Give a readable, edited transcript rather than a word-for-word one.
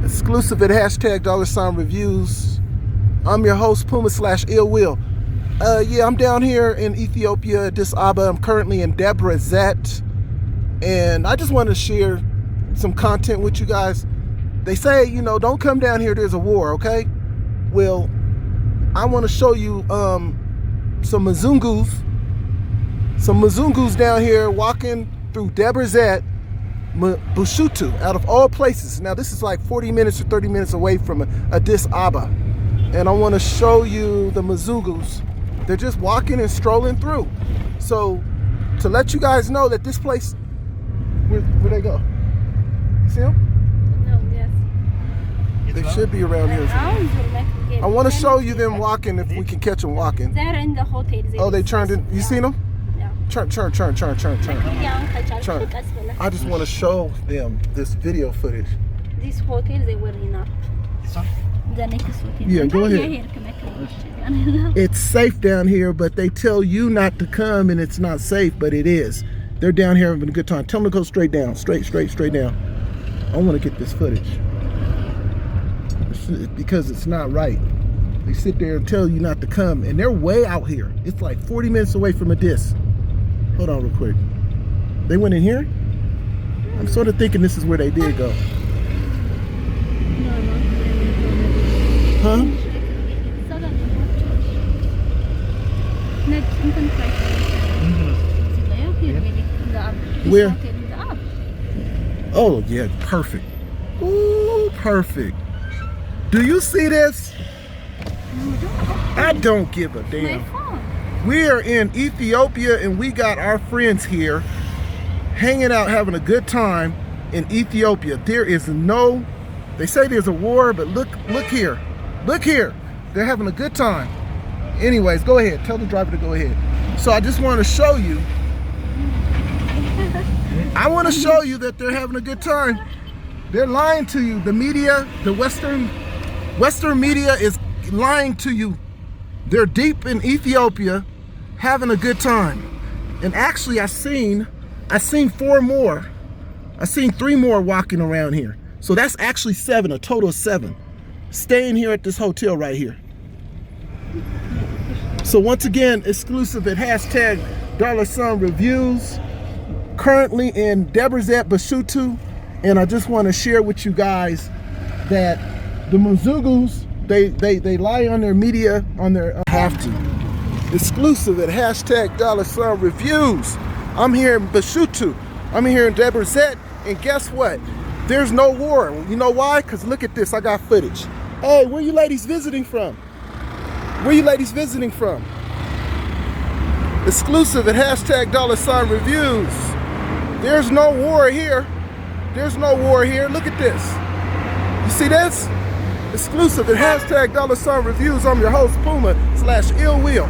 Exclusive at #$reviews. I'm your host, Puma/Ill Will. Yeah, I'm down here in Ethiopia Addis Ababa. I'm currently in Debra Ziet, and I just want to share some content with you guys. They say, you know, don't come down here, there's a war, okay? Well, I want to show you some Mzungus down here walking through Debra Ziet, Bushutu, out of all places. Now this is like 40 minutes or 30 minutes away from Addis Ababa, and I want to show you the Mzungus. They're just walking and strolling through. So to let you guys know that this place, where they go? You see them? No, yes. They should be around here. I want to show you them walking, if we can catch them walking. They're in the hotel. Oh, they turned in. You seen them? Yeah. Turn. I just want to show them this video footage. This hotel, they were enough. The next hotel. Yeah, go ahead. It's safe down here, but they tell you not to come, and it's not safe, but it is. They're down here having a good time. Tell them to go straight down, straight down. I want to get this footage because it's not right. They sit there and tell you not to come, and they're way out here. It's like 40 minutes away from Addis. Hold on real quick. They went in here? I'm sort of thinking this is where they did go. Huh? Where? Oh yeah, perfect. Ooh, perfect. Do you see this? I don't give a damn. We are in Ethiopia, and we got our friends here hanging out, having a good time in Ethiopia. There is no, they say there's a war, but look here. Look here. They're having a good time. Anyways, go ahead. Tell the driver to go ahead. So I just want to show you. I want to show you that they're having a good time. They're lying to you. The media, the Western media is lying to you. They're deep in Ethiopia having a good time. And actually I seen 4 more. I seen 3 more walking around here. So that's actually 7, a total of 7. Staying here at this hotel right here. So once again, exclusive at #$reviews. Currently in Debra Ziet, Bushutu, and I just want to share with you guys that the Mzungus, they lie on their media, on their have to. Exclusive at #$reviews. I'm here in Bushutu. I'm here in Debra Ziet, and guess what? There's no war. You know why? Because look at this. I got footage. Hey, where you ladies visiting from? Where you ladies visiting from? Exclusive at #$reviews. There's no war here. There's no war here. Look at this. You see this? Exclusive at #$reviews. I'm your host, Puma/Ill Will.